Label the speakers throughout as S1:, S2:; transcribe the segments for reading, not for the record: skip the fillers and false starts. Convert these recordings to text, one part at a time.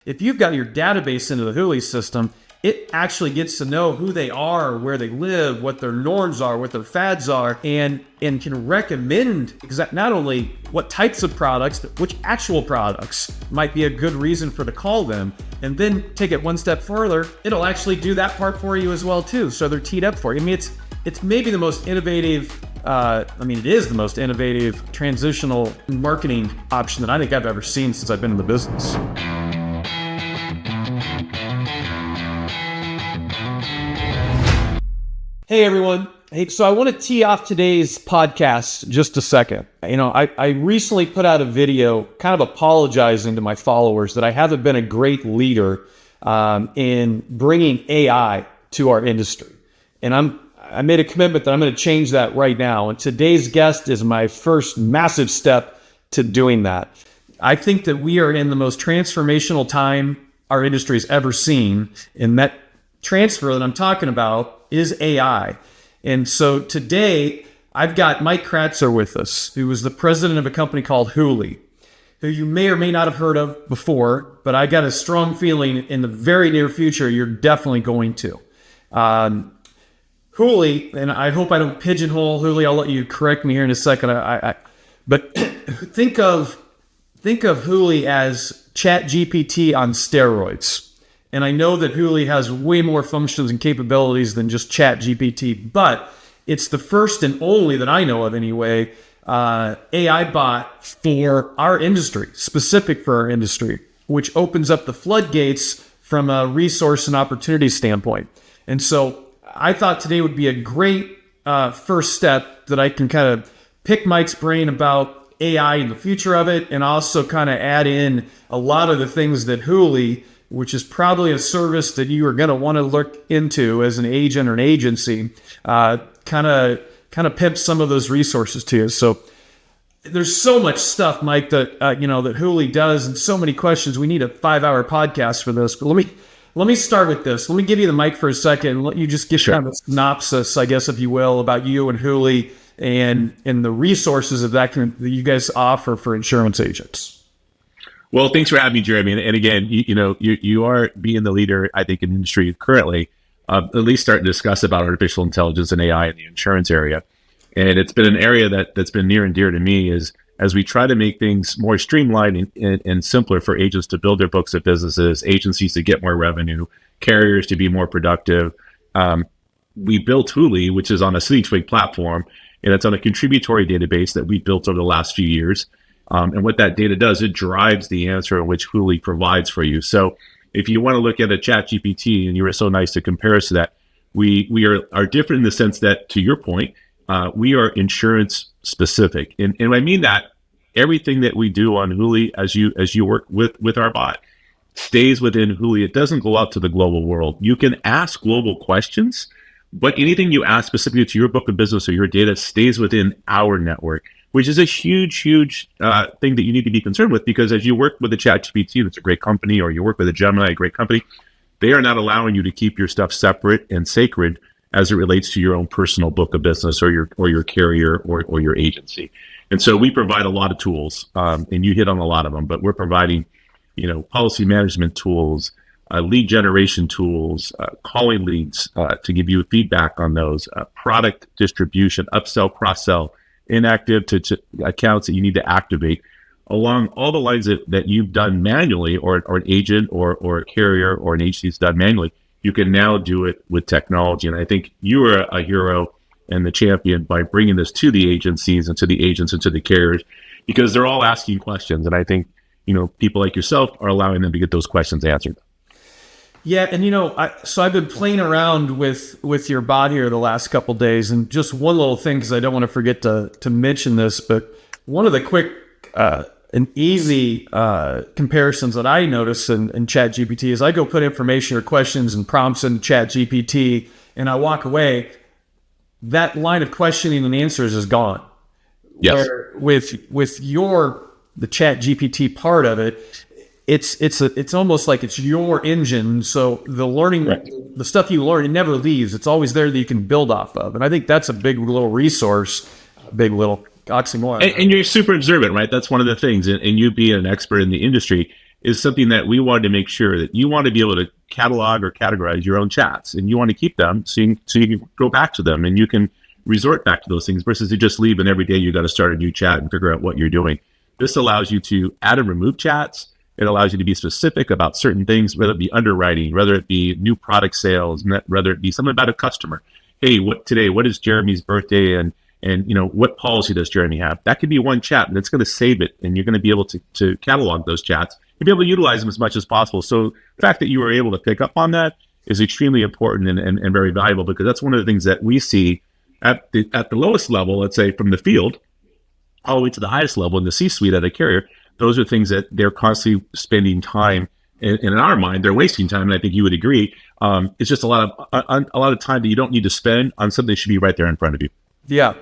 S1: If you've got your database into the Hulie system, it actually gets to know who they are, where they live, what their norms are, what their fads are, and can recommend not only what types of products, but which actual products might be a good reason for to call them. And then take it one step further, it'll actually do that part for you as well too. So they're teed up for you. I mean, it's maybe the most innovative, it is the most innovative transitional marketing option that I think I've ever seen since I've been in the business. Hey everyone. Hey, so I want to tee off today's podcast just a second. I recently put out a video kind of apologizing to my followers that I haven't been a great leader in bringing AI to our industry. And I made a commitment that I'm going to change that right now. And today's guest is my first massive step to doing that. I think that we are in the most transformational time our industry's ever seen. And that transfer that I'm talking about is AI. And so today I've got Mike Kratzer with us, who was the president of a company called Hulie, who you may or may not have heard of before, but I got a strong feeling in the very near future, you're definitely going to. Hulie, and I hope I don't pigeonhole Hulie, I'll let you correct me here in a second. But think of Hulie as ChatGPT on steroids. And I know that Hulie has way more functions and capabilities than just ChatGPT, but it's the first and only that I know of anyway, AI bot for our industry, specific for our industry, which opens up the floodgates from a resource and opportunity standpoint. And so I thought today would be a great first step that I can kind of pick Mike's brain about AI and the future of it, and also kind of add in a lot of the things that Hulie, which is probably a service that you are going to want to look into as an agent or an agency, kind of pimp some of those resources to you. So there's so much stuff, Mike, that that Hulie does, and so many questions. We need a 5-hour podcast for this. But let me start with this. Let me give you the mic for a second and let you just give kind of a synopsis, I guess, if you will, about you and Hulie and the resources of that you guys offer for insurance agents.
S2: Well, thanks for having me, Jeremy. And again, you are being the leader, I think, in the industry currently, at least starting to discuss about artificial intelligence and AI in the insurance area. And it's been an area that's been near and dear to me as we try to make things more streamlined and simpler for agents to build their books of businesses, agencies to get more revenue, carriers to be more productive. We built Hulie, which is on a City Twig platform, and it's on a contributory database that we built over the last few years. And what that data does, it drives the answer in which Hulie provides for you. So if you want to look at a ChatGPT, and you were so nice to compare us to that, we are different in the sense that, to your point, we are insurance specific. And I mean that everything that we do on Hulie, as you work with our bot, stays within Hulie. It doesn't go out to the global world. You can ask global questions, but anything you ask specifically to your book of business or your data stays within our network, which is a huge thing that you need to be concerned with, because as you work with a ChatGPT, that's a great company, or you work with a Gemini, a great company, they are not allowing you to keep your stuff separate and sacred as it relates to your own personal book of business or your carrier or your agency. And so we provide a lot of tools, and you hit on a lot of them, but we're providing, policy management tools, lead generation tools, calling leads to give you feedback on those, product distribution, upsell, cross-sell, inactive to accounts that you need to activate, along all the lines that you've done manually, or an agent or a carrier or an agency has done manually. You can now do it with technology. And I think you are a hero and the champion by bringing this to the agencies and to the agents and to the carriers, because they're all asking questions. And I think, people like yourself are allowing them to get those questions answered.
S1: Yeah, and so I've been playing around with your bot here the last couple of days, and just one little thing, because I don't want to forget to mention this, but one of the quick and easy comparisons that I notice in ChatGPT is I go put information or questions and prompts into ChatGPT, and I walk away. That line of questioning and answers is gone.
S2: Yes.
S1: Where with the ChatGPT part of it, it's almost like it's your engine. So the learning, right, the stuff you learn, it never leaves. It's always there that you can build off of. And I think that's a big little resource, big little oxymoron.
S2: And you're super observant, right? That's one of the things. And you being an expert in the industry, is something that we wanted to make sure that you want to be able to catalog or categorize your own chats, and you want to keep them so you can go back to them and you can resort back to those things versus to just leave and every day you got to start a new chat and figure out what you're doing. This allows you to add and remove chats. It allows you to be specific about certain things, whether it be underwriting, whether it be new product sales, whether it be something about a customer. Hey, what is Jeremy's birthday, and what policy does Jeremy have? That could be one chat, and it's going to save it, and you're going to be able to catalog those chats and be able to utilize them as much as possible. So the fact that you were able to pick up on that is extremely important and very valuable, because that's one of the things that we see at the lowest level, let's say from the field, all the way to the highest level in the C-suite at a carrier. Those are things that they're constantly spending time, and in our mind, they're wasting time. And I think you would agree. It's just a lot of time that you don't need to spend on something that should be right there in front of you.
S1: Yeah.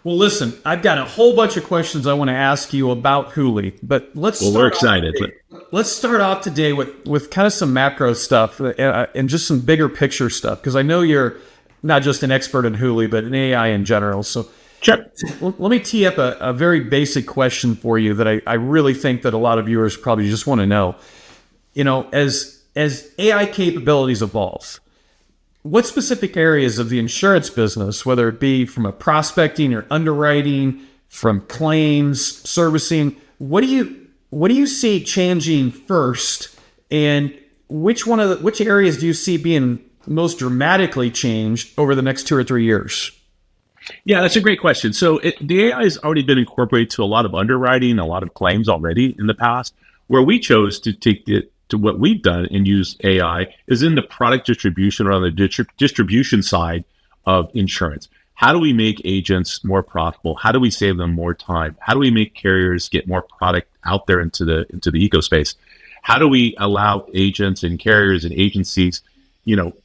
S1: Well, listen, I've got a whole bunch of questions I want to ask you about Hulie, but
S2: we're excited.
S1: Let's start off today with kind of some macro stuff and just some bigger picture stuff, because I know you're not just an expert in Hulie, but in AI in general. So
S2: sure.
S1: Let me tee up a very basic question for you that I really think that a lot of viewers probably just want to know. As AI capabilities evolve, what specific areas of the insurance business, whether it be from a prospecting or underwriting, from claims, servicing, what do you see changing first, and which areas do you see being most dramatically changed over the next 2 or 3 years?
S2: Yeah, that's a great question. So the AI has already been incorporated to a lot of underwriting, a lot of claims already in the past. Where we chose to take it to what we've done and use AI is in the product distribution, or on the distribution side of insurance. How do we make agents more profitable? How do we save them more time? How do we make carriers get more product out there into the ecospace? How do we allow agents and carriers and agencies,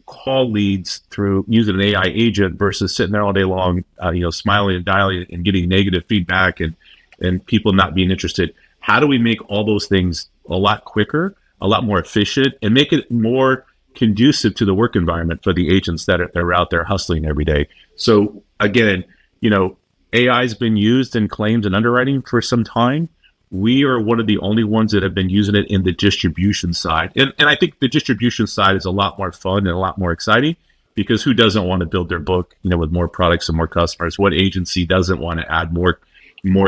S2: call leads through using an AI agent versus sitting there all day long, smiling and dialing and getting negative feedback and people not being interested? How do we make all those things a lot quicker, a lot more efficient, and make it more conducive to the work environment for the agents that are out there hustling every day? So again, AI has been used in claims and underwriting for some time. We are one of the only ones that have been using it in the distribution side. And I think the distribution side is a lot more fun and a lot more exciting, because who doesn't want to build their book, with more products and more customers? What agency doesn't want to add more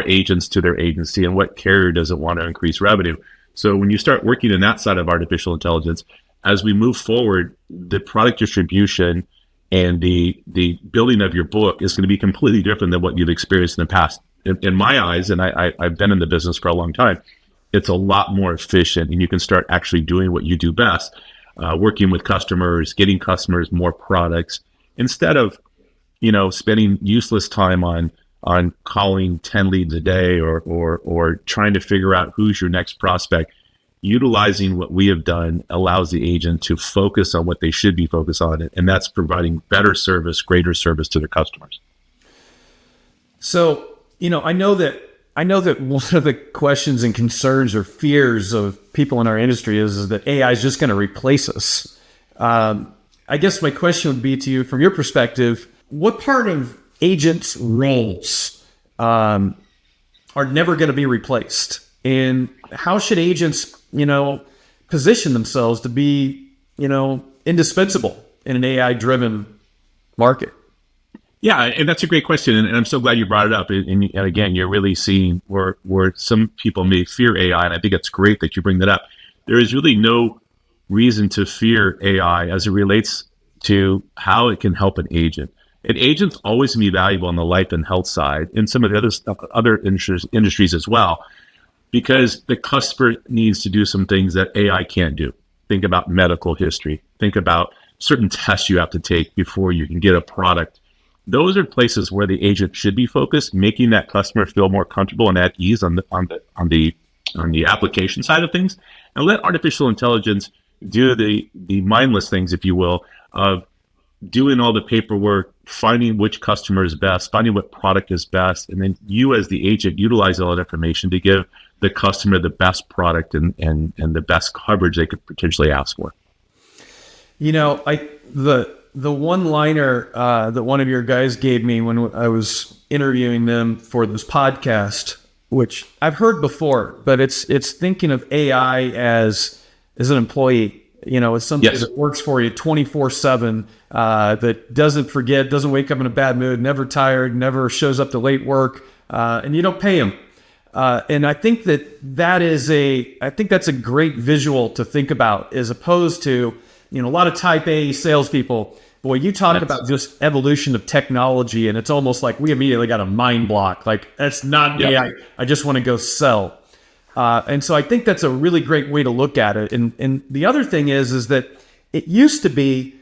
S2: agents to their agency, and what carrier doesn't want to increase revenue? So when you start working in that side of artificial intelligence, as we move forward, the product distribution and the building of your book is going to be completely different than what you've experienced in the past. In my eyes, and I've been in the business for a long time, it's a lot more efficient, and you can start actually doing what you do best, working with customers, getting customers more products, instead of, spending useless time on calling 10 leads a day or trying to figure out who's your next prospect. Utilizing what we have done allows the agent to focus on what they should be focused on, and that's providing better service, greater service to their customers.
S1: So, I know that one of the questions and concerns or fears of people in our industry is that AI is just going to replace us. I guess my question would be to you, from your perspective, what part of agents' roles are never going to be replaced? And how should agents, position themselves to be, indispensable in an AI-driven market?
S2: Yeah, and that's a great question, and I'm so glad you brought it up. And again, you're really seeing where some people may fear AI, and I think it's great that you bring that up. There is really no reason to fear AI as it relates to how it can help an agent. An agent's always going to be valuable on the life and health side, and some of the other industries as well, because the customer needs to do some things that AI can't do. Think about medical history. Think about certain tests you have to take before you can get a product. Those are places where the agent should be focused, making that customer feel more comfortable and at ease on the application side of things, and let artificial intelligence do the mindless things, if you will, of doing all the paperwork, finding which customer is best, finding what product is best, and then you as the agent utilize all that information to give the customer the best product and the best coverage they could potentially ask for.
S1: The one-liner that one of your guys gave me when I was interviewing them for this podcast which I've heard before, but it's thinking of AI as an employee. As somebody that works for you 24/7, that doesn't forget, doesn't wake up in a bad mood, never tired, never shows up to late work, and you don't pay them. And I think that's a great visual to think about, as opposed to, a lot of type A salespeople. Boy, you talk about just evolution of technology, and it's almost like we immediately got a mind block. Like, that's not me. I just want to go sell. And so I think that's a really great way to look at it. And the other thing is that it used to be,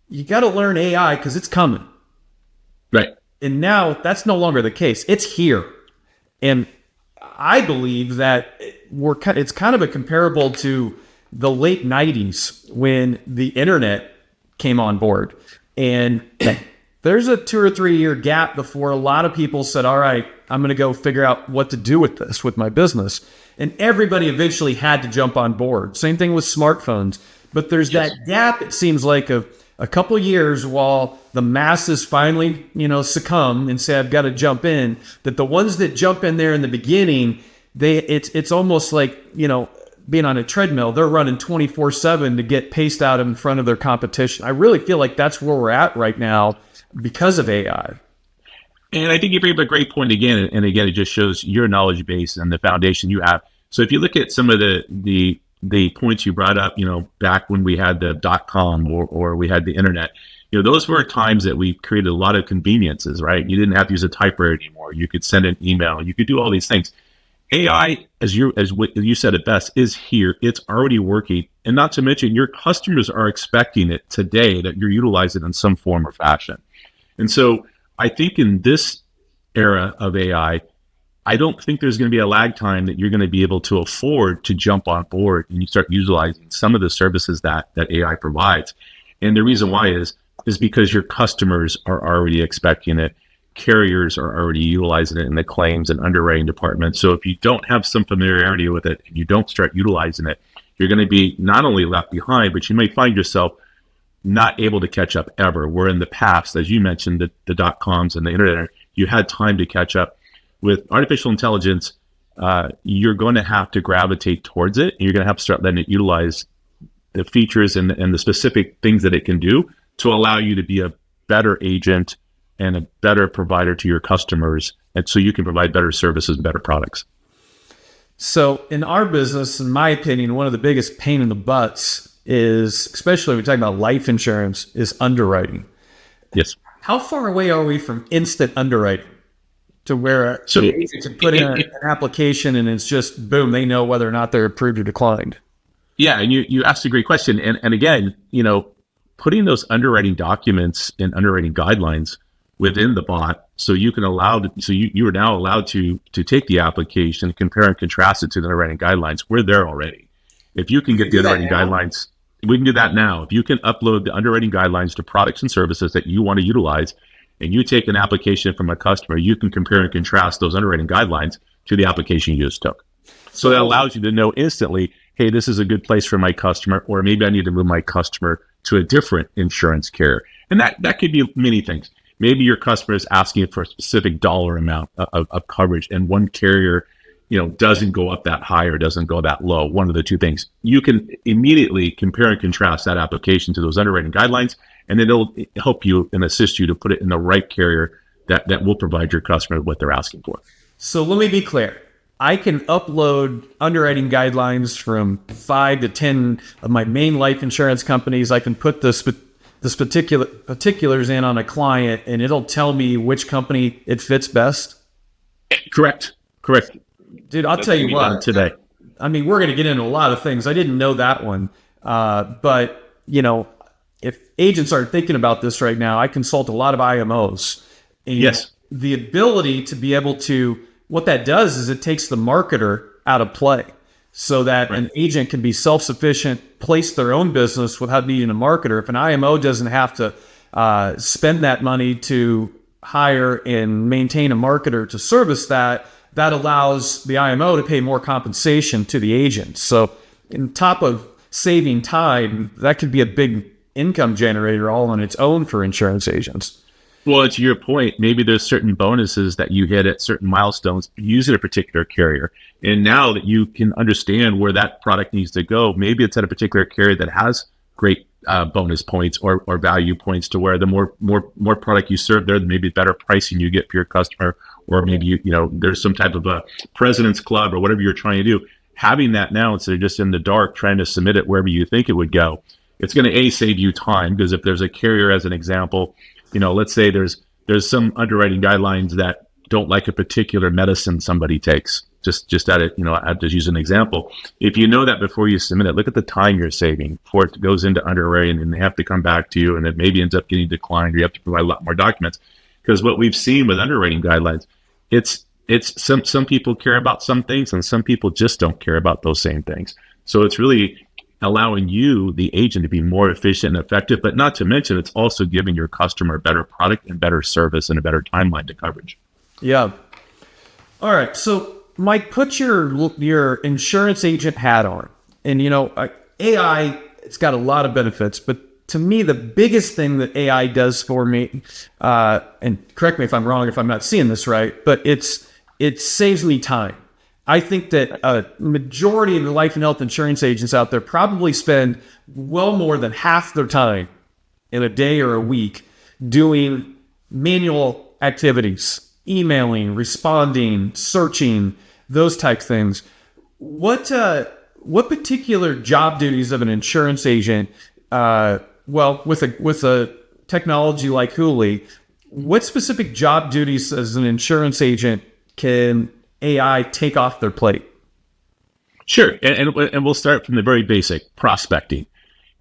S1: you got to learn AI because it's coming.
S2: Right.
S1: And now that's no longer the case. It's here. And I believe that it's kind of a comparable to the late 90s when the internet came on board. And there's a 2 or 3 year gap before a lot of people said, all right, I'm going to go figure out what to do with this, with my business. And everybody eventually had to jump on board. Same thing with smartphones. But there's that gap, it seems like, of a couple years while the masses finally, succumb and say, I've got to jump in, that the ones that jump in there in the beginning, it's almost like, being on a treadmill, they're running 24/7 to get paced out in front of their competition. I really feel like that's where we're at right now because of AI.
S2: And I think you bring up a great point again. And again, it just shows your knowledge base and the foundation you have. So if you look at some of the points you brought up, back when we had the .com or we had the internet, those were times that we created a lot of conveniences, right? You didn't have to use a typewriter anymore. You could send an email. You could do all these things. AI, as you said it best, is here. It's already working. And not to mention, your customers are expecting it today, that you're utilizing it in some form or fashion. And so I think in this era of AI, I don't think there's going to be a lag time that you're going to be able to afford to jump on board and you start utilizing some of the services that AI provides. And the reason why is because your customers are already expecting it. Carriers are already utilizing it in the claims and underwriting department. So if you don't have some familiarity with it and you don't start utilizing it, you're going to be not only left behind, but you may find yourself not able to catch up ever. Where in the past, as you mentioned, the .coms and the internet, you had time to catch up. With artificial intelligence, you're going to have to gravitate towards it. And you're going to have to start letting it utilize the features and the specific things that it can do to allow you to be a better agent and a better provider to your customers, and so you can provide better services and better products.
S1: So in our business, in my opinion, one of the biggest pain in the butts is, especially when we're talking about life insurance, is underwriting.
S2: Yes.
S1: How far away are we from instant underwriting to where the agent can put in an application and it's just, boom, they know whether or not they're approved or declined?
S2: Yeah, and you asked a great question. And again, putting those underwriting documents and underwriting guidelines within the bot, so you are now allowed to take the application, compare and contrast it to the underwriting guidelines. We're there already. If you can get the underwriting guidelines, we can do that now. If you can upload the underwriting guidelines to products and services that you want to utilize, and you take an application from a customer, you can compare and contrast those underwriting guidelines to the application you just took. So that allows you to know instantly, hey, this is a good place for my customer, or maybe I need to move my customer to a different insurance carrier. And that could be many things. Maybe your customer is asking for a specific dollar amount of coverage, and one carrier, doesn't go up that high or doesn't go that low. One of the two things. You can immediately compare and contrast that application to those underwriting guidelines, and it'll help you and assist you to put it in the right carrier that will provide your customer what they're asking for. So
S1: let me be clear. I can upload underwriting guidelines from 5 to 10 of my main life insurance companies. I can put this particulars in on a client, and it'll tell me which company it fits best.
S2: Correct.
S1: Dude, I'll tell you what.
S2: Today,
S1: I mean, we're going to get into a lot of things. I didn't know that one. But, if agents aren't thinking about this right now, I consult a lot of IMOs. And
S2: yes.
S1: The ability to be able to, what that does is it takes the marketer out of play, so that an agent can be self-sufficient, place their own business without needing a marketer. If an IMO doesn't have to spend that money to hire and maintain a marketer to service that allows the IMO to pay more compensation to the agent. So on top of saving time, that could be a big income generator all on its own for insurance agents.
S2: Well, to your point, maybe there's certain bonuses that you hit at certain milestones using a particular carrier. And now that you can understand where that product needs to go, maybe it's at a particular carrier that has great bonus points or value points, to where the more product you serve there, maybe better pricing you get for your customer, or maybe there's some type of a president's club or whatever you're trying to do. Having that now, instead of just in the dark trying to submit it wherever you think it would go, it's going to save you time, because if there's a carrier, as an example, let's say there's some underwriting guidelines that don't like a particular medicine somebody takes. Just at it, I have to use an example. If you know that before you submit it, look at the time you're saving before it goes into underwriting, and they have to come back to you, and it maybe ends up getting declined, or you have to provide a lot more documents. Because what we've seen with underwriting guidelines, it's some people care about some things, and some people just don't care about those same things. So it's really allowing you, the agent, to be more efficient and effective, but not to mention it's also giving your customer a better product and better service and a better timeline to coverage.
S1: Yeah. All right. So, Mike, put your insurance agent hat on. And, AI, it's got a lot of benefits, but to me, the biggest thing that AI does for me, and correct me if I'm wrong, if I'm not seeing this right, but it saves me time. I think that a majority of the life and health insurance agents out there probably spend well more than half their time in a day or a week doing manual activities, emailing, responding, searching, those type things. What particular job duties of an insurance agent, with a technology like Hulie, what specific job duties as an insurance agent can AI take off their plate?
S2: Sure. And we'll start from the very basic: prospecting.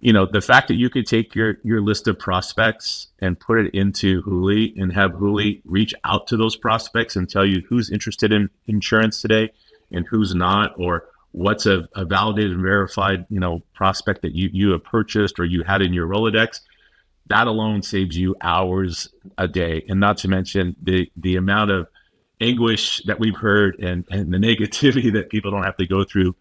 S2: The fact that you could take your list of prospects and put it into Hulie and have Hulie reach out to those prospects and tell you who's interested in insurance today and who's not, or what's a validated and verified, prospect that you have purchased or you had in your Rolodex, that alone saves you hours a day. And not to mention the amount of anguish that we've heard and the negativity that people don't have to go through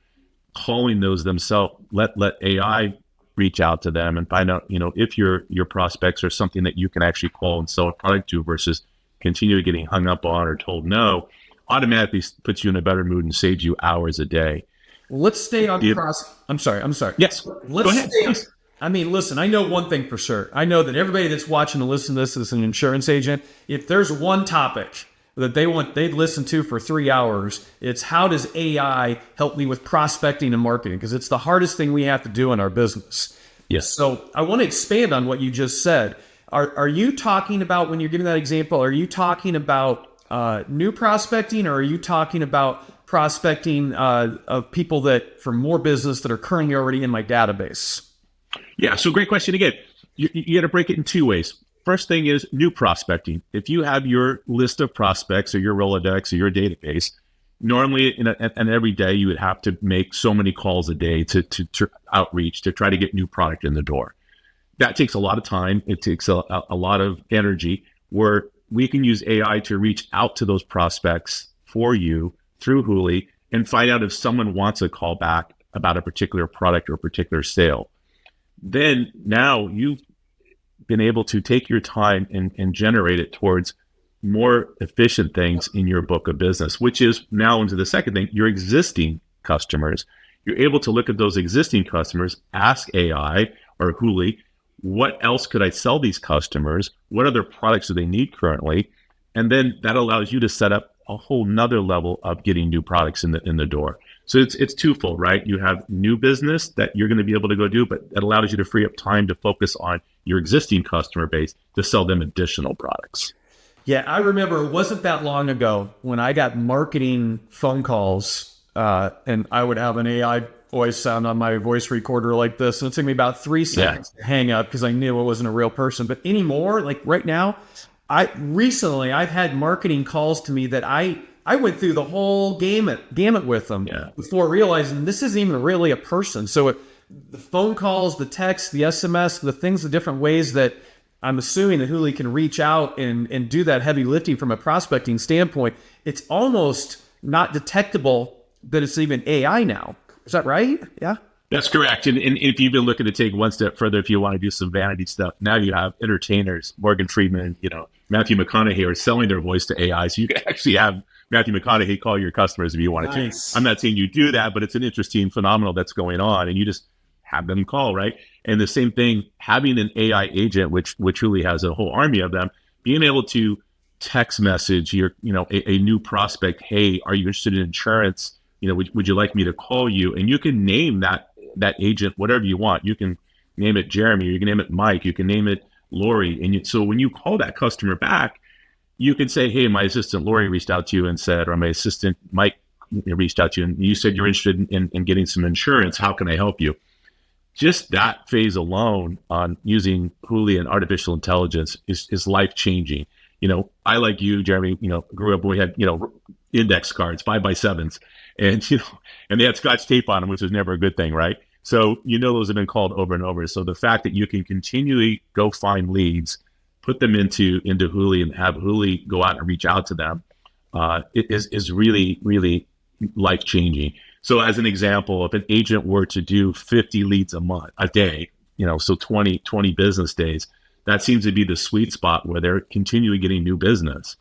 S2: calling those themselves. Let AI reach out to them and find out, if your prospects are something that you can actually call and sell a product to, versus continue getting hung up on or told no. Automatically puts you in a better mood and saves you hours a day.
S1: Let's stay on I'm sorry.
S2: Yes.
S1: Let's
S2: Go ahead.
S1: stay on, listen, I know one thing for sure. I know that everybody that's watching and listening to this is an insurance agent. If there's one topic that they'd listen to for 3 hours, it's how does AI help me with prospecting and marketing? Because it's the hardest thing we have to do in our business.
S2: Yes.
S1: So I want to expand on what you just said. Are you talking about, when you're giving that example, are you talking about new prospecting, or are you talking about prospecting of people that for more business that are currently already in my database?
S2: Yeah. So great question again. You got to break it in two ways. First thing is new prospecting. If you have your list of prospects or your Rolodex or your database, normally and every day you would have to make so many calls a day to outreach to try to get new product in the door. That takes a lot of time. It takes a lot of energy, where we can use AI to reach out to those prospects for you through Hulie and find out if someone wants a call back about a particular product or a particular sale. Then now you've been able to take your time and generate it towards more efficient things in your book of business, which is now into the second thing, your existing customers. You're able to look at those existing customers, ask AI or Hulie, what else could I sell these customers? What other products do they need currently? And then that allows you to set up a whole nother level of getting new products in the door. So it's twofold, right? You have new business that you're going to be able to go do, but that allows you to free up time to focus on your existing customer base to sell them additional products.
S1: Yeah, I remember it wasn't that long ago when I got marketing phone calls, and I would have an AI voice sound on my voice recorder like this, and it took me about 3 seconds to hang up because I knew it wasn't a real person. But anymore, like right now, I've had marketing calls to me that I went through the whole gamut with them before realizing this isn't even really a person. So the phone calls, the text, the SMS, the things, the different ways that I'm assuming that Hulie can reach out and do that heavy lifting from a prospecting standpoint, it's almost not detectable that it's even AI now. Is that right? Yeah.
S2: That's correct. And if you've been looking to take one step further, if you want to do some vanity stuff, now you have entertainers, Morgan Freeman, Matthew McConaughey are selling their voice to AI. So you can actually have Matthew McConaughey call your customers if you want to.
S1: Nice.
S2: I'm not saying you do that, but it's an interesting phenomenon that's going on, and you just have them call, right? And the same thing, having an AI agent, which Hulie has a whole army of them, being able to text message a new prospect, hey, are you interested in insurance? Would you like me to call you? And you can name that agent whatever you want. You can name it Jeremy, or you can name it Mike, you can name it Lori. And so when you call that customer back, you can say, hey, my assistant Lori reached out to you and said, or my assistant Mike reached out to you and you said you're interested in getting some insurance. How can I help you? Just that phase alone on using Hulie and artificial intelligence is life changing. I, like you, Jeremy, grew up, we had, index cards, 5x7s, and they had Scotch tape on them, which was never a good thing, right? So, those have been called over and over. So the fact that you can continually go find leads, put them into Hulie and have Hulie go out and reach out to them, is really, really life changing. So as an example, if an agent were to do 50 leads a day, so 20 business days, that seems to be the sweet spot where they're continually getting new business.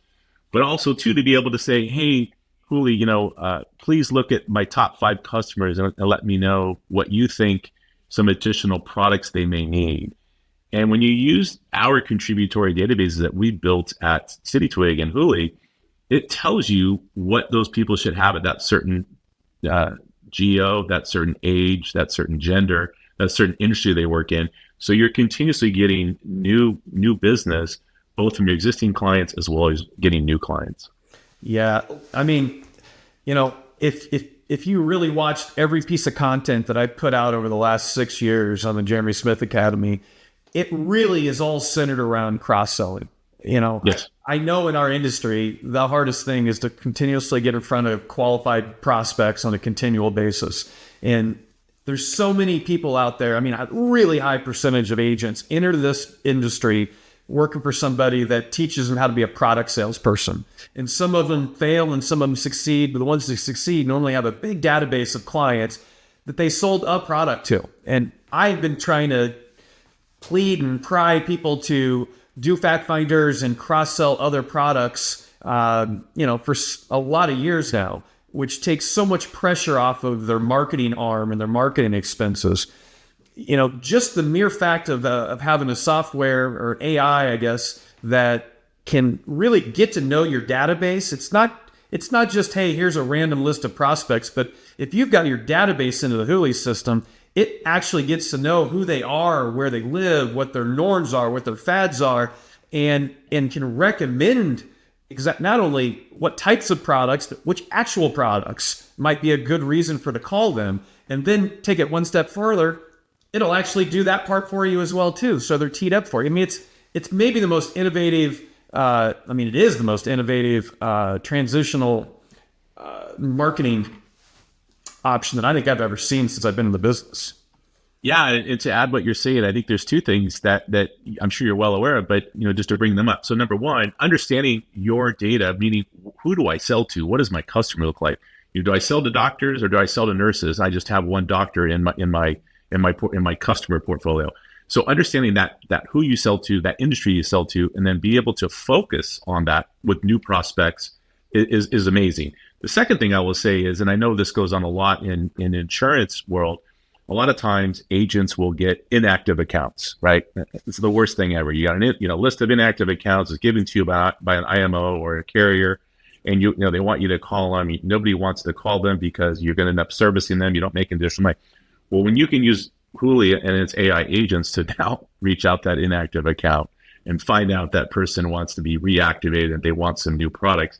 S2: But also too, to be able to say, hey, Hulie, please look at my top 5 customers and let me know what you think some additional products they may need. And when you use our contributory databases that we built at CityTwig and Hulie, it tells you what those people should have at that certain geo, that certain age, that certain gender, that certain industry they work in. So you're continuously getting new business, both from your existing clients as well as getting new clients.
S1: Yeah, I mean, if you really watched every piece of content that I put out over the last 6 years on the Jeremy Smith Academy, it really is all centered around cross-selling.
S2: Yes.
S1: I know in our industry, the hardest thing is to continuously get in front of qualified prospects on a continual basis. And there's so many people out there. I mean, a really high percentage of agents enter this industry working for somebody that teaches them how to be a product salesperson. And some of them fail and some of them succeed, but the ones that succeed normally have a big database of clients that they sold a product to. And I've been trying to plead and pry people to do fact finders and cross-sell other products, for a lot of years now, which takes so much pressure off of their marketing arm and their marketing expenses. Just the mere fact of having a software or AI, I guess, that can really get to know your database. It's not just, hey, here's a random list of prospects, but if you've got your database into the Hulie system, it actually gets to know who they are, where they live, what their norms are, what their fads are, and can recommend not only what types of products, but which actual products might be a good reason to call them. And then take it one step further, it'll actually do that part for you as well too. So they're teed up for you. I mean, it's maybe the most innovative. It is the most innovative transitional marketing option that I think I've ever seen since I've been in the business.
S2: Yeah, and to add what you're saying, I think there's 2 things that I'm sure you're well aware of, but just to bring them up. So number one, understanding your data, meaning who do I sell to? What does my customer look like? Do I sell to doctors or do I sell to nurses? I just have one doctor in my customer portfolio. So understanding that who you sell to, that industry you sell to, and then be able to focus on that with new prospects is amazing. The second thing I will say is, and I know this goes on a lot in insurance world, a lot of times agents will get inactive accounts, right? It's the worst thing ever. You got a list of inactive accounts is given to you by an IMO or a carrier, and they want you to call them. Nobody wants to call them because you're going to end up servicing them. You don't make additional money. Well, when you can use Hulie and its AI agents to now reach out that inactive account and find out that person wants to be reactivated and they want some new products,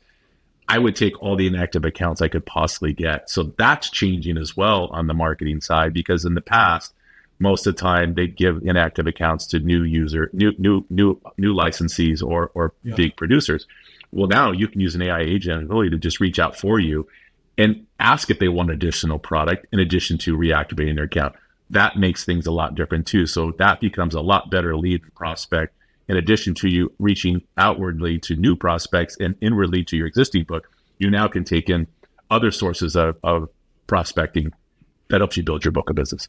S2: I would take all the inactive accounts I could possibly get. So that's changing as well on the marketing side, because in the past, most of the time they'd give inactive accounts to new licensees or big producers. Well, now you can use an AI agent really to just reach out for you and ask if they want additional product in addition to reactivating their account. That makes things a lot different too. So that becomes a lot better lead prospect, in addition to you reaching outwardly to new prospects and inwardly to your existing book. You now can take in other sources of prospecting that helps you build your book of business.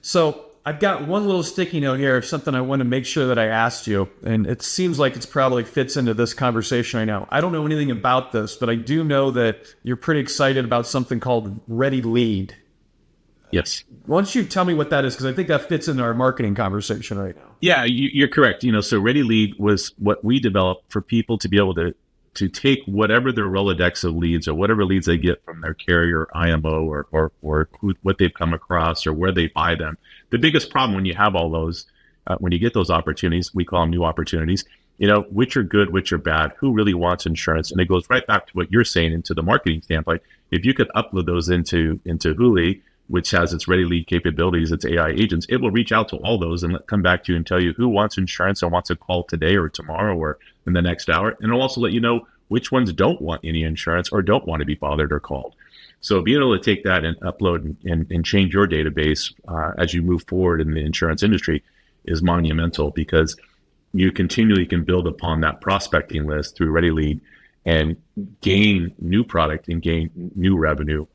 S1: So I've got one little sticky note here of something I want to make sure that I asked you, and it seems like it's probably fits into this conversation right now. I don't know anything about this, but I do know that you're pretty excited about something called Ready Lead.
S2: Yes.
S1: Why don't you tell me what that is? Because I think that fits into our marketing conversation right now.
S2: Yeah, you're correct. So Ready Lead was what we developed for people to be able to take whatever their Rolodex of leads or whatever leads they get from their carrier, IMO, or what they've come across or where they buy them. The biggest problem when you have all those, when you get those opportunities, we call them new opportunities, which are good, which are bad, who really wants insurance? And it goes right back to what you're saying into the marketing standpoint. If you could upload those into Hulie, which has its Ready Lead capabilities, its AI agents, it will reach out to all those and come back to you and tell you who wants insurance and wants a call today or tomorrow or in the next hour. And it'll also let you know which ones don't want any insurance or don't want to be bothered or called. So being able to take that and upload and change your database as you move forward in the insurance industry is monumental, because you continually can build upon that prospecting list through Ready Lead and gain new product and gain new revenue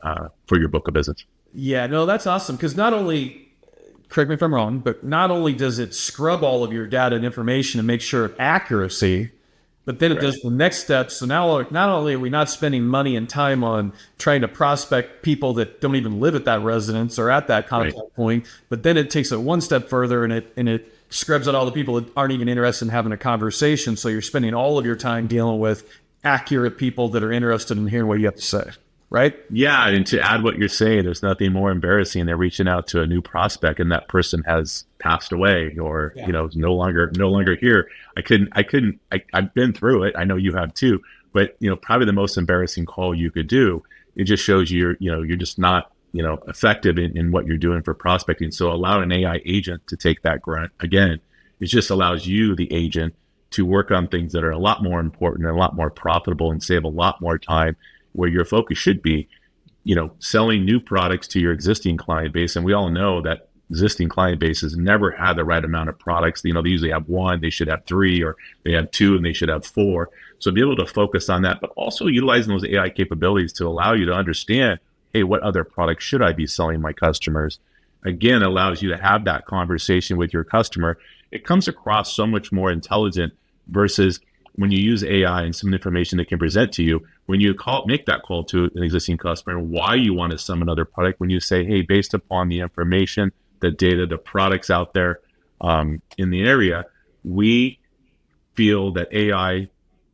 S2: for your book of business.
S1: Yeah, no, that's awesome, because not only, correct me if I'm wrong, but not only does it scrub all of your data and information and make sure of accuracy, but then it does the next step. So now not only are we not spending money and time on trying to prospect people that don't even live at that residence or at that contact point, but then it takes it one step further and it scrubs out all the people that aren't even interested in having a conversation. So you're spending all of your time dealing with accurate people that are interested in hearing what you have to say. Right?
S2: Yeah, and to add what you're saying, there's nothing more embarrassing than reaching out to a new prospect and that person has passed away or is no longer here. I've been through it. I know you have too, but probably the most embarrassing call you could do. It just shows you're just not effective in what you're doing for prospecting. So allow an AI agent to take that grunt again. It just allows you, the agent, to work on things that are a lot more important and a lot more profitable and save a lot more time, where your focus should be, selling new products to your existing client base. And we all know that existing client bases never had the right amount of products. They usually have one, they should have three, or they have two and they should have four. So be able to focus on that, but also utilizing those AI capabilities to allow you to understand, hey, what other products should I be selling my customers? Again, allows you to have that conversation with your customer. It comes across so much more intelligent versus when you use AI and some information that can present to you, when you make that call to an existing customer, why you want to sell another product, when you say, hey, based upon the information, the data, the products out there in the area, we feel that AI,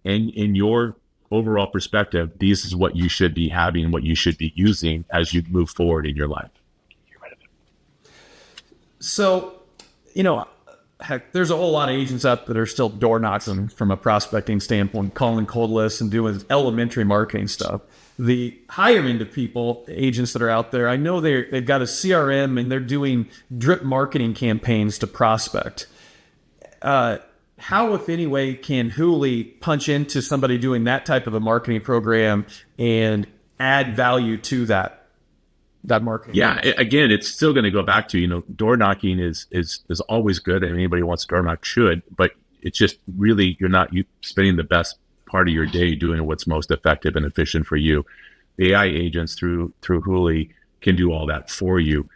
S2: and in your overall perspective, this is what you should be having, what you should be using as you move forward in your life.
S1: So, heck, there's a whole lot of agents out that are still door knocking from a prospecting standpoint, calling cold lists and doing elementary marketing stuff. The higher end of people, agents that are out there, I know they've got a CRM and they're doing drip marketing campaigns to prospect. How, if any way, can Hulie punch into somebody doing that type of a marketing program and add value to that marketing?
S2: Yeah, again, it's still going to go back to, door knocking is always good, and anybody who wants to door knock should, but it's just really, you're not spending the best part of your day doing what's most effective and efficient for you. The AI agents through Hulie can do all that for you.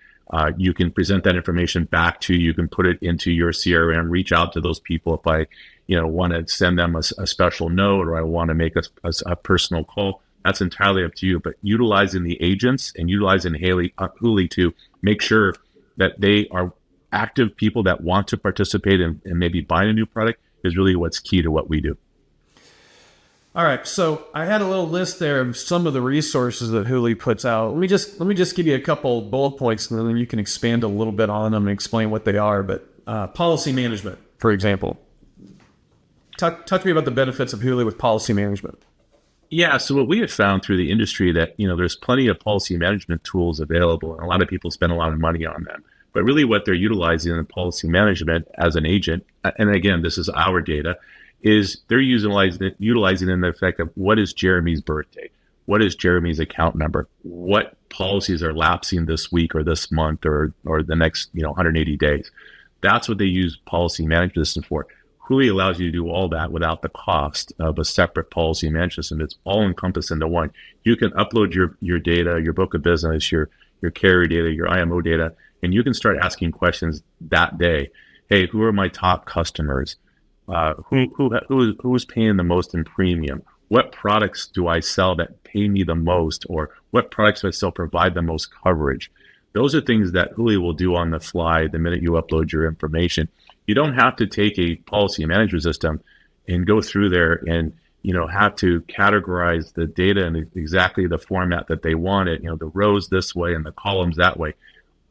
S2: You can present that information back to you. You can put it into your CRM, reach out to those people if I want to send them a special note, or I want to make a personal call. That's entirely up to you, but utilizing the agents and utilizing Hulie to make sure that they are active people that want to participate in maybe buying a new product is really what's key to what we do.
S1: All right, so I had a little list there of some of the resources that Hulie puts out. Let me just give you a couple bullet points, and then you can expand a little bit on them and explain what they are. But policy management, for example. Talk to me about the benefits of Hulie with policy management.
S2: Yeah, so what we have found through the industry that, there's plenty of policy management tools available, and a lot of people spend a lot of money on them. But really what they're utilizing in policy management as an agent, and again, this is our data, is they're utilizing in the effect of what is Jeremy's birthday? What is Jeremy's account number? What policies are lapsing this week or this month or the next 180 days? That's what they use policy management system for. Hulie allows you to do all that without the cost of a separate policy management system. It's all encompassed into one. You can upload your data, your book of business, your your carrier data, your IMO data, and you can start asking questions that day. Hey, who are my top customers? Who is paying the most in premium? What products do I sell that pay me the most, or what products do I sell provide the most coverage? Those are things that Hulie will do on the fly the minute you upload your information. You don't have to take a policy management system and go through there and have to categorize the data in exactly the format that they want it. The rows this way and the columns that way.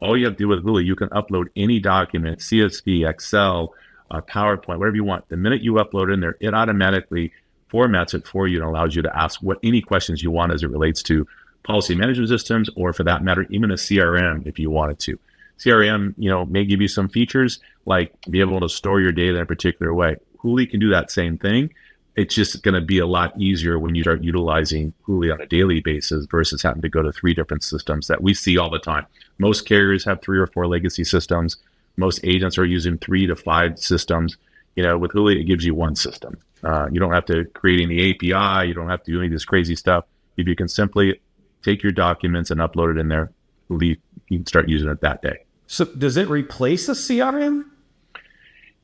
S2: All you have to do with Hulie, you can upload any document, CSV, Excel, PowerPoint, whatever you want. The minute you upload in there, it automatically formats it for you and allows you to ask any questions you want as it relates to policy management systems, or for that matter, even a CRM if you wanted to. CRM, may give you some features like be able to store your data in a particular way. Hulie can do that same thing. It's just going to be a lot easier when you start utilizing Hulie on a daily basis versus having to go to 3 different systems that we see all the time. Most carriers have 3 or 4 legacy systems. Most agents are using 3 to 5 systems. With Hulie, it gives you one system. You don't have to create any API. You don't have to do any of this crazy stuff. If you can simply take your documents and upload it in there, Hulie, you can start using it that day.
S1: So does it replace a CRM?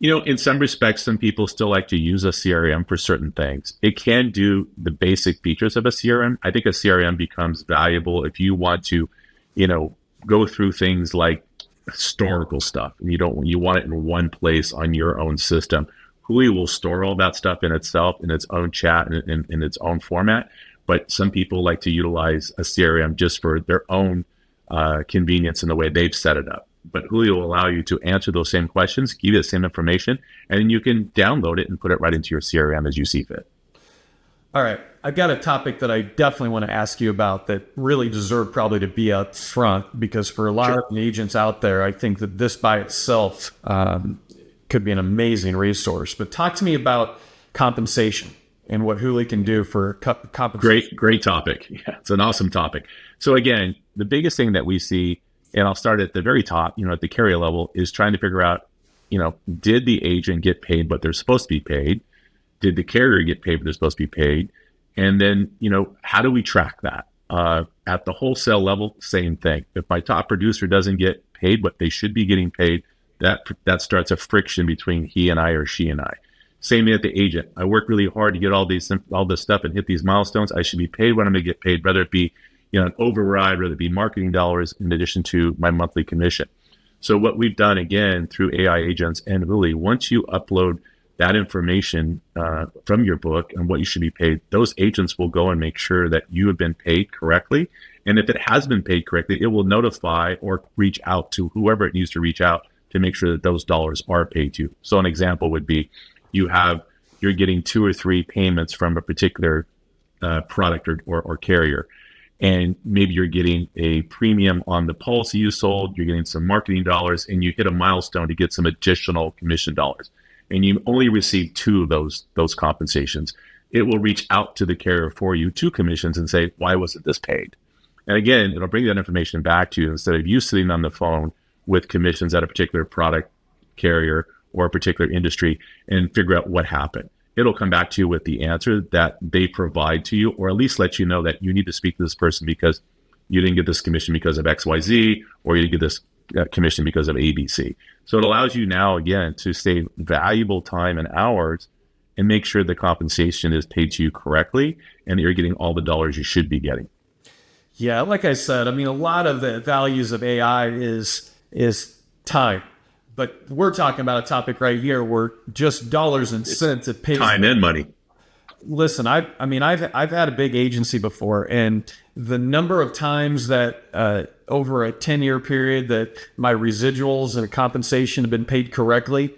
S2: In some respects, some people still like to use a CRM for certain things. It can do the basic features of a CRM. I think a CRM becomes valuable if you want to, go through things like historical stuff, and you want it in one place on your own system. Hulie will store all that stuff in itself, in its own chat, and in its own format. But some people like to utilize a CRM just for their own convenience in the way they've set it up. But Hulie will allow you to answer those same questions, give you the same information, and then you can download it and put it right into your CRM as you see fit.
S1: All right. I've got a topic that I definitely want to ask you about that really deserve probably to be up front, because for a lot of agents out there, I think that this by itself could be an amazing resource. But talk to me about compensation and what Hulie can do for compensation.
S2: Great topic. Yeah, it's an awesome topic. So again, the biggest thing that we see, and I'll start at the very top, at the carrier level, is trying to figure out, did the agent get paid what they're supposed to be paid? Did the carrier get paid what they're supposed to be paid? And then, how do we track that? At the wholesale level, same thing. If my top producer doesn't get paid what they should be getting paid, that starts a friction between he and I or she and I. Same thing at the agent. I work really hard to get all this stuff and hit these milestones. I should be paid what I'm going to get paid, whether it be an override, whether it be marketing dollars in addition to my monthly commission. So what we've done, again, through AI agents and Hulie, once you upload that information from your book and what you should be paid, those agents will go and make sure that you have been paid correctly. And if it has been paid correctly, it will notify or reach out to whoever it needs to reach out to make sure that those dollars are paid to you. So an example would be you're getting 2 or 3 payments from a particular product or carrier. And maybe you're getting a premium on the policy you sold, you're getting some marketing dollars, and you hit a milestone to get some additional commission dollars. And you only receive 2 of those compensations. It will reach out to the carrier for you, 2 commissions, and say, why wasn't this paid? And again, it'll bring that information back to you instead of you sitting on the phone with commissions at a particular product carrier or a particular industry and figure out what happened. It'll come back to you with the answer that they provide to you, or at least let you know that you need to speak to this person because you didn't get this commission because of XYZ, or you didn't get this commission because of ABC. So it allows you now, again, to save valuable time and hours and make sure the compensation is paid to you correctly and that you're getting all the dollars you should be getting.
S1: Yeah, like I said, a lot of the values of AI is time. But we're talking about a topic right here where just dollars and cents it pays
S2: time and money.
S1: Listen, I've had a big agency before, and the number of times that over a 10-year period that my residuals and compensation have been paid correctly,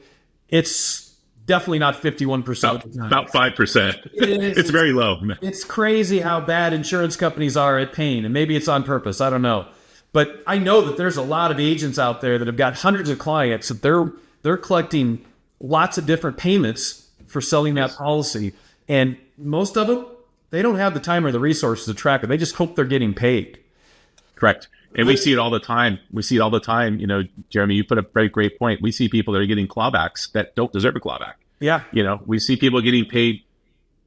S1: it's definitely not 51%.
S2: About 5%. It's very low.
S1: It's crazy how bad insurance companies are at paying, and maybe it's on purpose. I don't know. But I know that there's a lot of agents out there that have got hundreds of clients that they're collecting lots of different payments for selling that policy. And most of them, they don't have the time or the resources to track it. They just hope they're getting paid.
S2: Correct. And we see it all the time. Jeremy, you put a very great point. We see people that are getting clawbacks that don't deserve a clawback.
S1: Yeah.
S2: We see people getting paid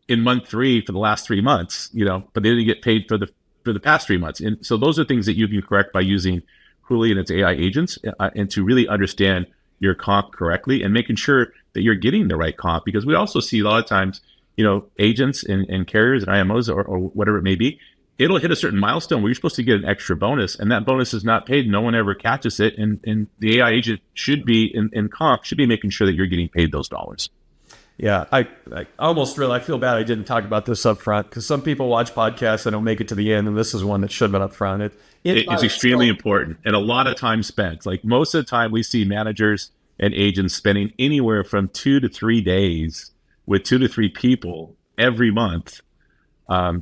S2: in month 3 for the last 3 months, but they didn't get paid for the for the past 3 months. And so those are things that you can correct by using Hulie and its AI agents, and to really understand your comp correctly and making sure that you're getting the right comp. Because we also see a lot of times, agents and carriers and IMOs or whatever it may be, it'll hit a certain milestone where you're supposed to get an extra bonus, and that bonus is not paid. No one ever catches it. And the AI agent should be in comp, should be making sure that you're getting paid those dollars.
S1: Yeah, I almost really, I feel bad I didn't talk about this up front, because some people watch podcasts and don't make it to the end, and this is one that should have been up front.
S2: It's extremely important, and a lot of time spent. Like most of the time we see managers and agents spending anywhere from 2 to 3 days with 2 to 3 people every month,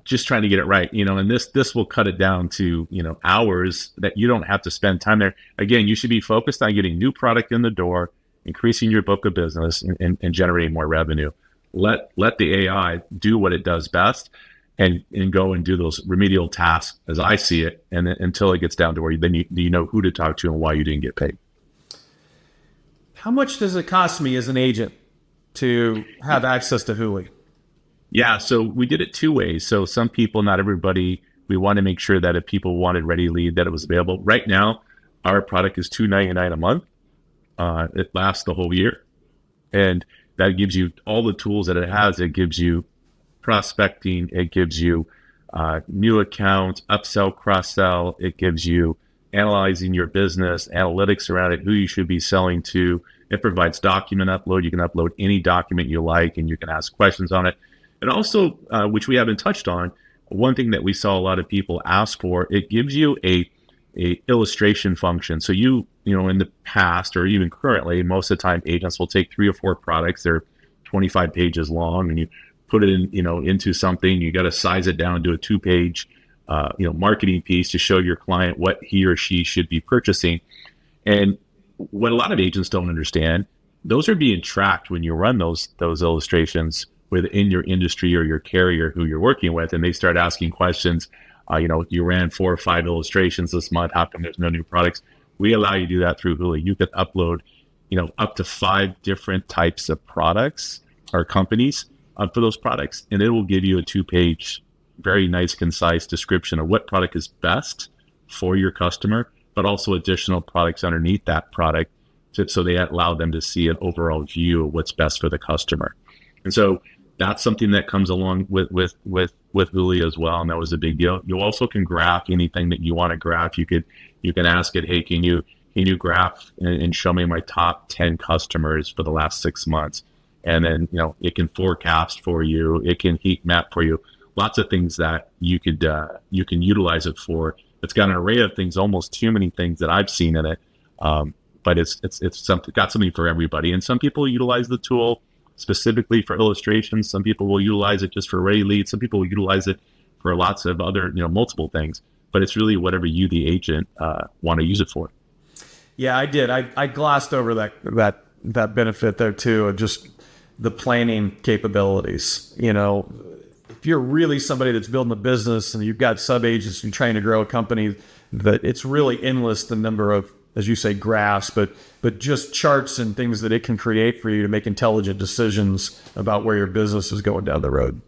S2: just trying to get it right, and this will cut it down to, hours that you don't have to spend time there. Again, you should be focused on getting new product in the door, increasing your book of business, and generating more revenue. Let the AI do what it does best, and go and do those remedial tasks as I see it, and then, until it gets down to where then you know who to talk to and why you didn't get paid.
S1: How much does it cost me as an agent to have access to Hulie?
S2: Yeah, so we did it 2 ways. So some people, not everybody, we want to make sure that if people wanted ready lead, that it was available. Right now, our product is $299 a month. It lasts the whole year, and that gives you all the tools that it has. It gives you prospecting, it gives you new accounts, upsell, cross-sell. It gives you analyzing your business, analytics around it, who you should be selling to. It provides document upload. You can upload any document you like, and you can ask questions on it. And also, which we haven't touched on, one thing that we saw a lot of people ask for, it gives you a illustration function. So you in the past, or even currently, most of the time agents will take 3 or 4 products. They're 25 pages long, and you put it in, into something. You got to size it down to a 2-page, marketing piece to show your client what he or she should be purchasing. And what a lot of agents don't understand, those are being tracked when you run those illustrations within your industry or your carrier who you're working with, and they start asking questions. You ran 4 or 5 illustrations this month. How come there's no new products? We allow you to do that through Hulie. You could upload, up to 5 different types of products or companies for those products, and it will give you a 2-page, very nice, concise description of what product is best for your customer, but also additional products underneath that product, so they allow them to see an overall view of what's best for the customer. And so that's something that comes along with Hulie as well, and that was a big deal. You also can graph anything that you want to graph. You can ask it, hey, can you graph and show me my top 10 customers for the last 6 months? And then it can forecast for you. It can heat map for you. Lots of things that you can utilize it for. It's got an array of things, almost too many things that I've seen in it. But it's got something for everybody. And some people utilize the tool specifically for illustrations. Some people will utilize it just for ready leads. Some people will utilize it for lots of other, multiple things. But it's really whatever you, the agent, want to use it for.
S1: Yeah, I did. I glossed over that benefit there too, of just the planning capabilities. If you're really somebody that's building a business and you've got sub-agents and trying to grow a company, that it's really endless, the number of, as you say, graphs, but just charts and things that it can create for you to make intelligent decisions about where your business is going down the road.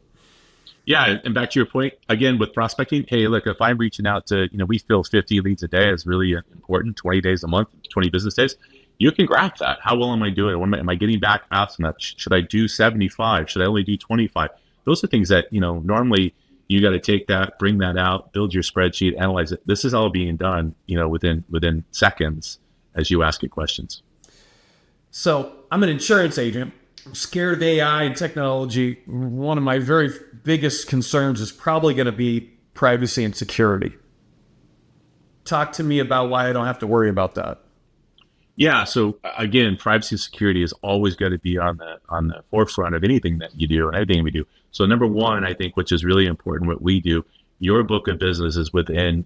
S2: Yeah, and back to your point, again, with prospecting, hey, look, if I'm reaching out to, we fill 50 leads a day, is really important, 20 days a month, 20 business days. You can graph that. How well am I doing? Am I getting back fast enough? Should I do 75? Should I only do 25? Those are things that, normally you got to take that, bring that out, build your spreadsheet, analyze it. This is all being done, within seconds as you ask it questions.
S1: So I'm an insurance agent. I'm scared of AI and technology. One of my very biggest concerns is probably going to be privacy and security. Talk to me about why I don't have to worry about that.
S2: Yeah. So again, privacy and security is always going to be on the forefront of anything that you do and everything we do. So number one, I think, which is really important, what we do, your book of business is within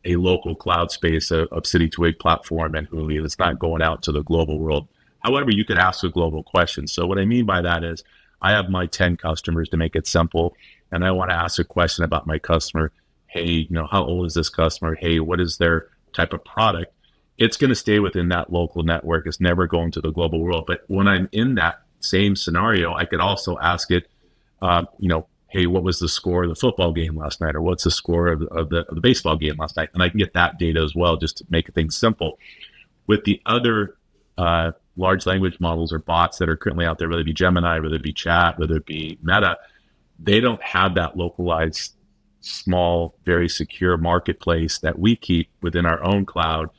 S2: a local cloud space of City2Wig platform and Hulie. It's not going out to the global world. However, you could ask a global question. So what I mean by that is I have my 10 customers, to make it simple, and I want to ask a question about my customer. Hey, how old is this customer? Hey, what is their type of product? It's going to stay within that local network. It's never going to the global world. But when I'm in that same scenario, I could also ask it, hey, what was the score of the football game last night, or what's the score of the baseball game last night, and I can get that data as well, just to make things simple. With the other large language models or bots that are currently out there, whether it be Gemini, whether it be Chat, whether it be Meta, they don't have that localized, small, very secure marketplace that we keep within our own cloud,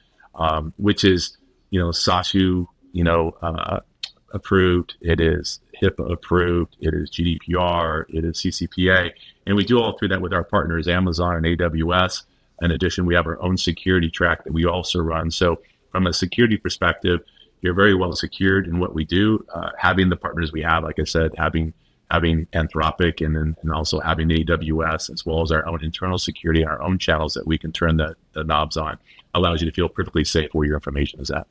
S2: which is, SASU, approved. It is HIPAA approved. It is GDPR. It is CCPA. And we do all through that with our partners, Amazon and AWS. In addition, we have our own security track that we also run. So from a security perspective, you're very well secured in what we do. Having the partners we have, like I said, having Anthropic and also having AWS, as well as our own internal security, our own channels that we can turn the knobs on, allows you to feel perfectly safe where your information is at.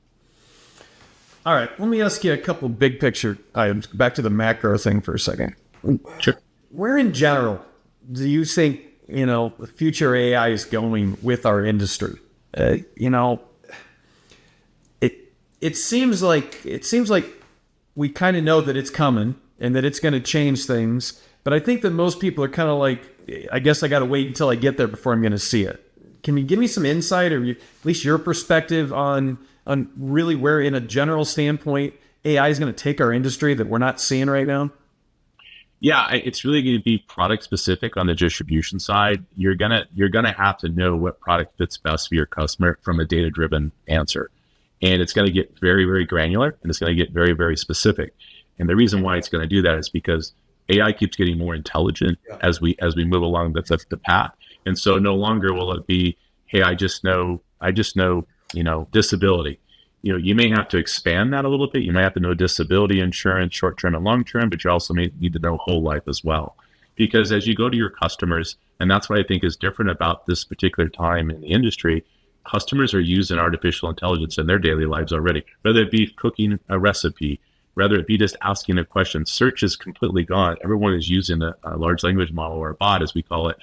S1: All right, let me ask you a couple big picture items. Back to the macro thing for a second.
S2: Sure.
S1: Where in general do you think, the future AI is going with our industry? It seems like we kind of know that it's coming and that it's going to change things. But I think that most people are kind of like, I guess I got to wait until I get there before I'm going to see it. Can you give me some insight, or at least your perspective on really where, in a general standpoint, AI is going to take our industry that we're not seeing right now?
S2: Yeah, it's really going to be product specific on the distribution side. You're gonna have to know what product fits best for your customer from a data driven answer, and it's going to get very, very granular, and it's going to get very, very specific. And the reason why it's going to do that is because AI keeps getting more intelligent as we move along the path. And so no longer will it be, hey, I just know, disability. You may have to expand that a little bit. You may have to know disability insurance, short-term and long-term, but you also may need to know whole life as well. Because as you go to your customers, and that's what I think is different about this particular time in the industry, customers are using artificial intelligence in their daily lives already, whether it be cooking a recipe, whether it be just asking a question. Search is completely gone. Everyone is using a large language model, or a bot, as we call it,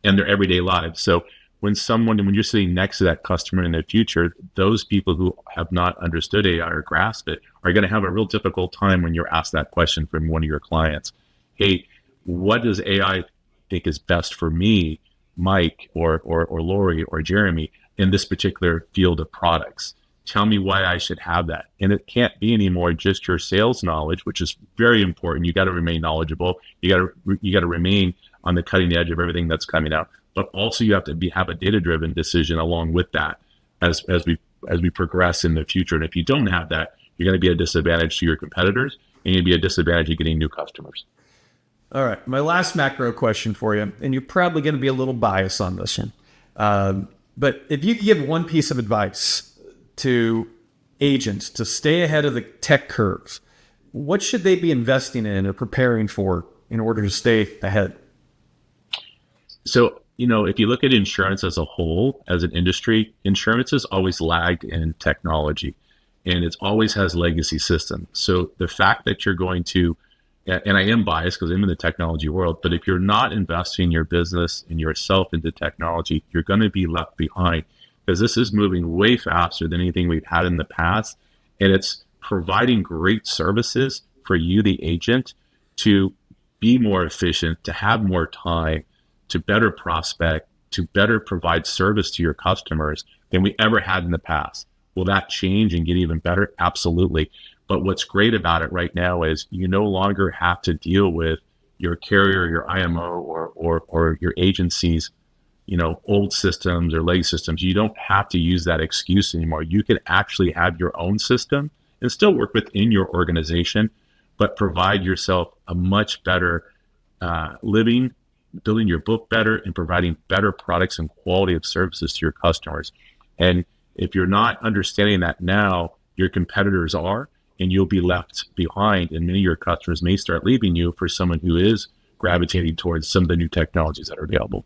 S2: in their everyday lives. So when you're sitting next to that customer in the future, those people who have not understood AI or grasped it are going to have a real difficult time when you're asked that question from one of your clients. Hey, what does AI think is best for me, Mike, or Lori, or Jeremy, in this particular field of products? Tell me why I should have that. And it can't be anymore just your sales knowledge, which is very important. You got to remain knowledgeable. You got to remain on the cutting edge of everything that's coming out. But also you have to have a data-driven decision along with that as we progress in the future. And if you don't have that, you're going to be at a disadvantage to your competitors, and you'll be at a disadvantage of getting new customers.
S1: All right, my last macro question for you, and you're probably going to be a little biased on this one. But if you could give one piece of advice to agents to stay ahead of the tech curves, what should they be investing in or preparing for in order to stay ahead?
S2: So, if you look at insurance as a whole, as an industry, insurance has always lagged in technology, and it always has legacy systems. So the fact that you're going to, and I am biased because I'm in the technology world, but if you're not investing your business and yourself into technology, you're going to be left behind, because this is moving way faster than anything we've had in the past. And it's providing great services for you, the agent, to be more efficient, to have more time, to better prospect, to better provide service to your customers than we ever had in the past. Will that change and get even better? Absolutely. But what's great about it right now is you no longer have to deal with your carrier, your IMO, or your agency's old systems or legacy systems. You don't have to use that excuse anymore. You can actually have your own system and still work within your organization, but provide yourself a much better living, building your book better, and providing better products and quality of services to your customers. And if you're not understanding that now, your competitors are, and you'll be left behind, and many of your customers may start leaving you for someone who is gravitating towards some of the new technologies that are available.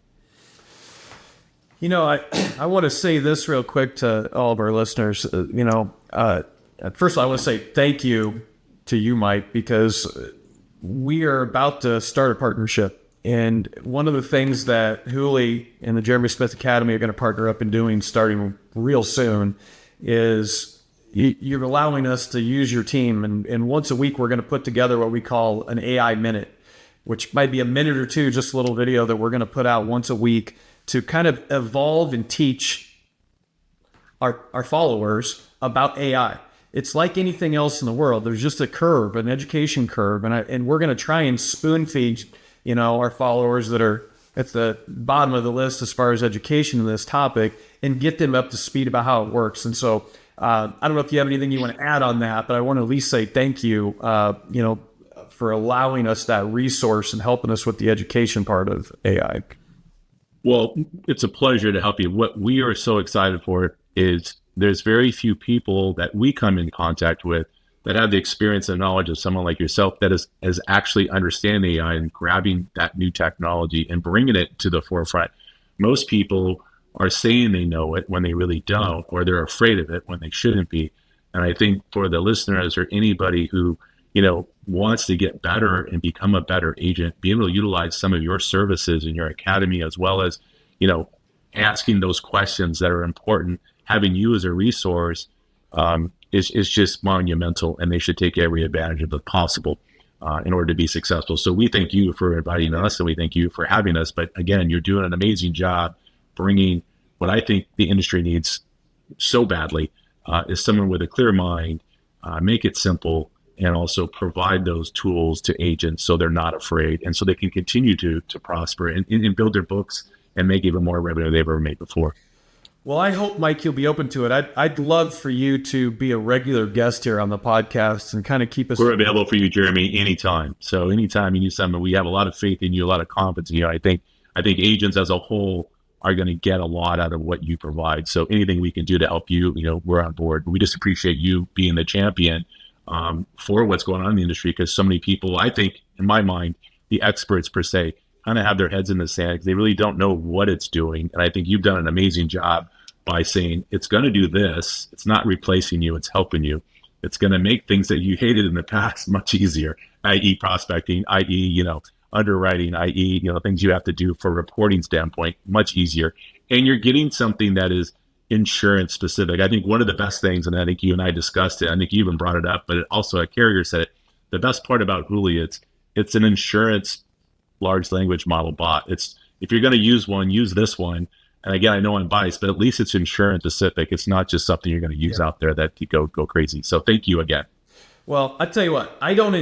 S1: I want to say this real quick to all of our listeners. First of all, I want to say thank you to you, Mike, because we are about to start a partnership. And one of the things that Hulie and the Jeremy Smith Academy are going to partner up in doing starting real soon is you're allowing us to use your team. And once a week, we're going to put together what we call an AI minute. which might be a minute or two, just a little video that we're going to put out once a week to kind of evolve and teach our followers about AI. It's like anything else in the world. There's just a curve, an education curve, and we're going to try and spoon feed, our followers that are at the bottom of the list as far as education in this topic, and get them up to speed about how it works. And so, I don't know if you have anything you want to add on that, but I want to at least say thank you, for allowing us that resource and helping us with the education part of AI.
S2: Well, it's a pleasure to help you. What we are so excited for is there's very few people that we come in contact with that have the experience and knowledge of someone like yourself that is actually understanding AI and grabbing that new technology and bringing it to the forefront. Most people are saying they know it when they really don't, or they're afraid of it when they shouldn't be. And I think for the listeners or anybody who, wants to get better and become a better agent, be able to utilize some of your services in your academy, as well as, asking those questions that are important, having you as a resource, is just monumental, and they should take every advantage of it possible in order to be successful. So we thank you for inviting us, and we thank you for having us. But again, you're doing an amazing job bringing what I think the industry needs so badly, is someone with a clear mind, make it simple, and also provide those tools to agents so they're not afraid, and so they can continue to prosper and build their books and make even more revenue they've ever made before.
S1: Well, I hope, Mike, you'll be open to it. I'd love for you to be a regular guest here on the podcast and kind of keep us.
S2: We're available for you, Jeremy, anytime. So anytime you need something, we have a lot of faith in you, a lot of confidence in you. I think agents as a whole are going to get a lot out of what you provide. So anything we can do to help you, we're on board. We just appreciate you being the champion for what's going on in the industry, because so many people, I think, in my mind, the experts per se, kind of have their heads in the sand because they really don't know what it's doing. And I think you've done an amazing job by saying it's going to do this. It's not replacing you, it's helping you. It's going to make things that you hated in the past much easier, i.e. prospecting, i.e. underwriting, i.e. things you have to do for reporting standpoint, much easier. And you're getting something that is insurance specific. I think one of the best things, and I think you and I discussed it, I think you even brought it up, but also a carrier said it, the best part about Hulie, it's an insurance large language model bot. It's, if you're going to use one, use this one. And again, I know I'm biased, but at least it's insurance specific. It's not just something you're going to use out there that you go crazy. So thank you again.
S1: Well, I tell you what, I don't,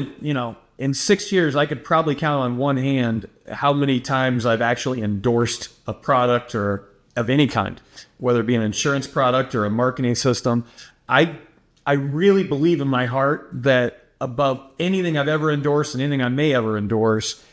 S1: in 6 years, I could probably count on one hand how many times I've actually endorsed a product or of any kind, whether it be an insurance product or a marketing system. I really believe in my heart that above anything I've ever endorsed and anything I may ever endorse,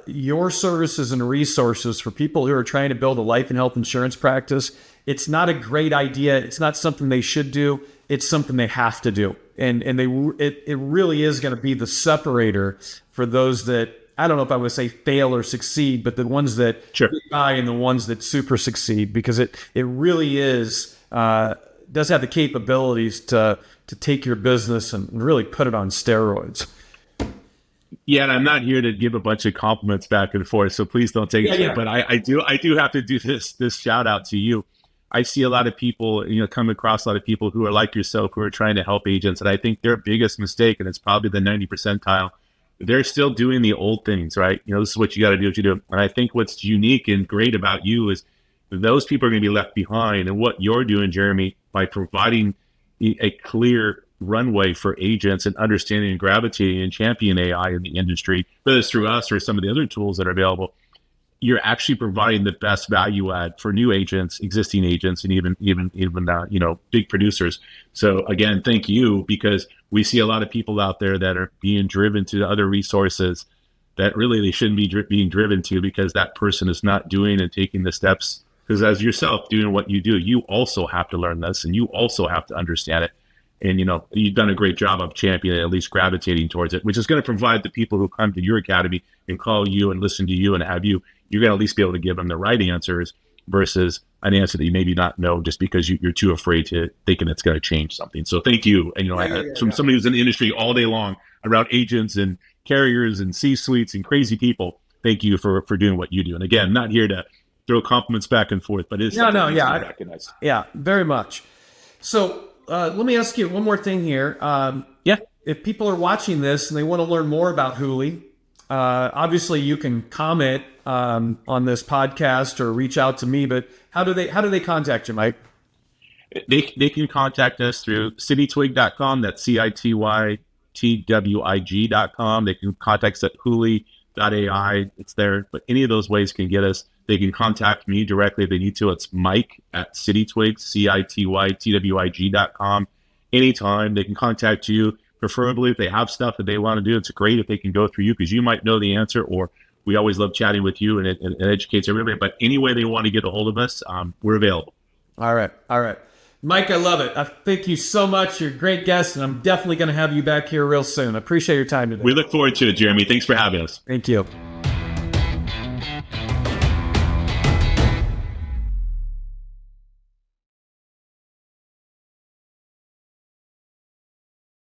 S1: your services and resources for people who are trying to build a life and health insurance practice, it's not a great idea. It's not something they should do. It's something they have to do. And it really is going to be the separator for those that, I don't know if I would say fail or succeed, but the ones that get by and the ones that super succeed, because it really is, does have the capabilities to take your business and really put it on steroids.
S2: Yeah, and I'm not here to give a bunch of compliments back and forth, so please don't take it. But I do have to do this shout out to you. I see a lot of people, come across a lot of people who are like yourself, who are trying to help agents, and I think their biggest mistake, and it's probably the 90 percentile, they're still doing the old things, right? This is what you got to do, what you do. And I think what's unique and great about you is those people are going to be left behind. And what you're doing, Jeremy, by providing a clear runway for agents and understanding and gravitating and championing AI in the industry, whether it's through us or some of the other tools that are available, you're actually providing the best value add for new agents, existing agents, and even big producers. So again, thank you, because we see a lot of people out there that are being driven to other resources that really they shouldn't be being driven to, because that person is not doing and taking the steps. Because as yourself doing what you do, you also have to learn this, and you also have to understand it. And, you've done a great job of championing, at least gravitating towards it, which is going to provide the people who come to your academy and call you and listen to you and have you, you're going to at least be able to give them the right answers versus an answer that you maybe not know just because you're too afraid to thinking it's going to change something. So thank you. And, from somebody who's in the industry all day long around agents and carriers and C-suites and crazy people, thank you for doing what you do. And again, not here to throw compliments back and forth, but it's
S1: recognize. Yeah, very much. So, let me ask you one more thing here. If people are watching this and they want to learn more about Hulie, Obviously, you can comment on this podcast or reach out to me. But how do they contact you, Mike?
S2: They can contact us through citytwig.com. That's citytwig.com. They can contact us at Hulie.ai. It's there. But any of those ways can get us. They can contact me directly if they need to. It's Mike at citytwig, citytwig.com. Anytime they can contact you. Preferably if they have stuff that they want to do, it's great if they can go through you because you might know the answer, or we always love chatting with you and it educates everybody. But any way they want to get a hold of us, we're available.
S1: All right. Mike, I love it. Thank you so much. You're a great guest, and I'm definitely going to have you back here real soon. I appreciate your time today.
S2: We look forward to it, Jeremy. Thanks for having us.
S1: Thank you.